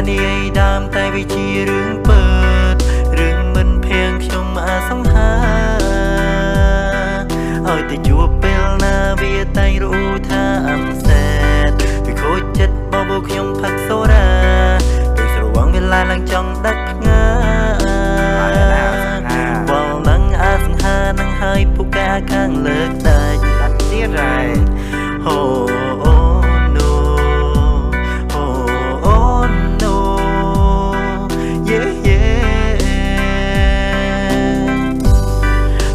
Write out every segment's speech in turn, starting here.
និយាយដើមតែវាជារឿងពិតរឿងមិនភៀងខ្ញុំអាសង្ហាឲ្យតែជួបពេលណាវាតែងรู้ថាអំសែតវាខូចចិត្តបបោខ្ញុំផឹកសូរ៉ាពេលស្រវឹងវាឡាឡើងចង់ដាច់ផ្ងាវល់នឹងអាសង្ហានឹងហើយពូកាខាងលើកដាច់ទៀតហើយអូ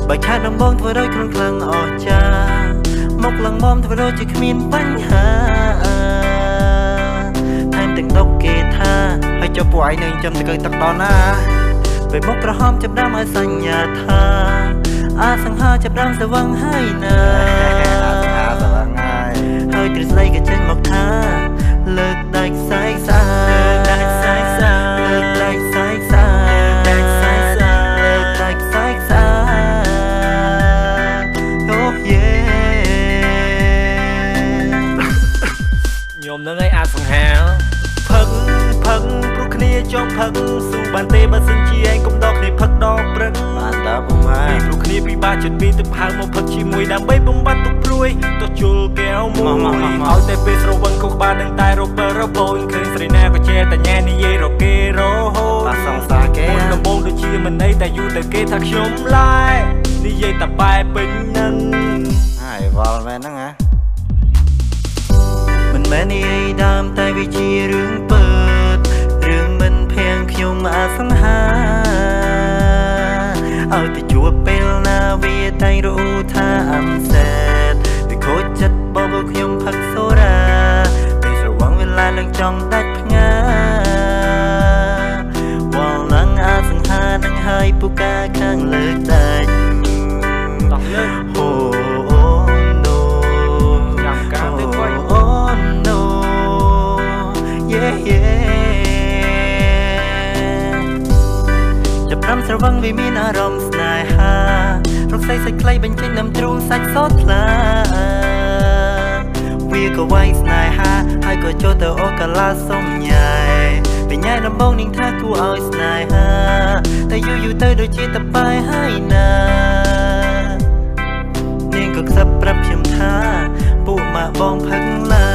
បើខាតដំបងធ្វើដោយខ្លួនខ្លាំងអស្ចារ្យមកឡើងមុំធ្វើដូចជាគ្មានបញ្ហាថែមទាំងដុកគេថាហើយចុះពួកឯងនឹងចាំទៅទឹកតណាពេលមុខក្រហមចាប់ដើមឲ្យសញ្ញាថាអាសង្ហាចាប់ដើមស្វឹងហើយណាហើយទ្រឹស្ដីក៏ចេញមកថាលើកដៃខ្សែខ្សែខ្ញុំនឹងឲ្យអាសង្ហាផឹកព្រោះគ្នាចង់ផឹកស៊ូបានទេបើសិនជាឯងកុំដកគ្នាផឹកដល់ព្រឹកបានតើបងម៉ែព្រោះគ្នាពិបាកចិត្តពីទឹកហៅមកផឹកជាមួយដើម្បីបំបត្តិទុក្ខព្រួយទោះជុលកែវមួយឲ្យតែពេលស្រវឹងខុសបាននឹងតែរបូនឃើញស្រីណាក៏ចេះតែញ៉ែនិយាយរកគេរហូតបាសង្សារគេមុនដំបូងដូចជាមិនអីតែយូរទៅគេថាខ្ញុំឡាយនិយាយតែបែបពេញនឹងហើយវល់មែនហ្នឹងហ៎មិនមែននិយាយដើមតែវាជារឿងពិតរឿងមិនភៀងខ្ញុំអាសង្ហាឲ្យតែជួបពេលណាវាតែងรู้ថាអំសែតវាខូចចិត្តបបោខ្ញុំផឹកសូរ៉ាពេលស្រវឹងវាឡាឡើងចង់ដាច់ផ្ងាវល់នឹងអាសង្ហានឹងហើយពូកាខាងលើកដាច់តោះលើចាប់រំស្រវឹងវាមានអារម្មណ៍ស្នេហារកស្អីសាច់ខ្លីបញ្ចេញដំទ្រូងសាច់សតថ្លាវាក៏វាយស្នេហាហើយក៏ចូលទៅអូកាឡាសុំញ៉ែបញ្ញាដំបងនាងថាគួរឲ្យស្នេហាតែយូរទៅដូចជាតបាយហើយណានាងក៏ខ្សឹបប្រាប់ខ្ញុំថាពួកម៉ាក់បងផឹកឡើ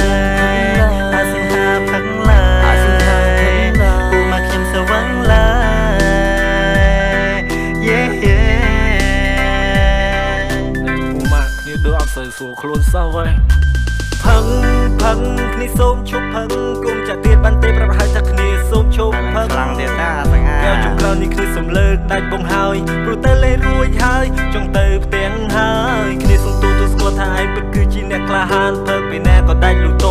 យអាសង្ហាផឹកឡើយពួកម៉ាក់ខ្ញុំស្វឹងឡើយពួកម៉ាក់គ្នាដូចអត់សូវស្រួលខ្លួនសោះហើយផឹកគ្នាសូមឈប់ផឹកគុំចាក់ទៀតបានទេប្រាប់ឲ្យថាគ្នាសូមឈប់ផឹកខ្លាំងទៀតណាអាសង្ហាកែវចុងក្រោយនេះគ្នាសូមលើកដាច់បងហើយព្រោះតែលេងរួចហើយចង់ទៅផ្ទាំងហើយគ្នាសូមទូស្គាល់ថាឯងពិតគឺជាអ្នកក្លាហានផឹកពីណាក៏ដាច់លូត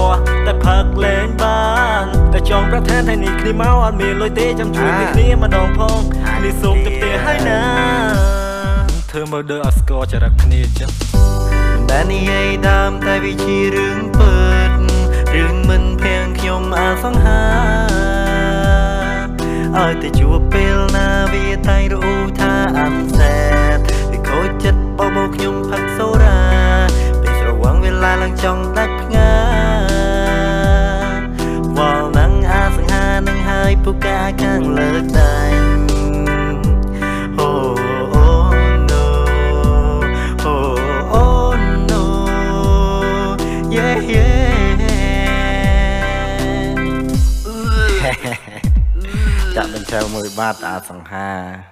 តែផឹកលេងបានតែចង់ប្រាថ្នាថានេះគ្នាមកអត់មានលុយទេចាំជួយគ្នាម្ដងផងគ្នាសូមទៅផ្ទះហើយណាធ្វើមើលដូចអត់ស្គាល់ចរិតគ្នាចឹងតែនិយាយដើមតែវាជារឿងពិតរឿងមិនភៀងខ្ញុំអាសង្ហាឲ្យតែជួបពេលណាវាតែងรู้ថាអំសែតវាខូចចិត្តបបោខ្ញុំផឹកសូរ៉ាពេលស្រវឹងវាឡាឡើងចង់ដាច់ផ្ងាវល់នឹងអាសង្ហានឹងហើយពូកាខាងលើកដាច់ចាក់បញ្ចូលមួយបាតអាសង្ហា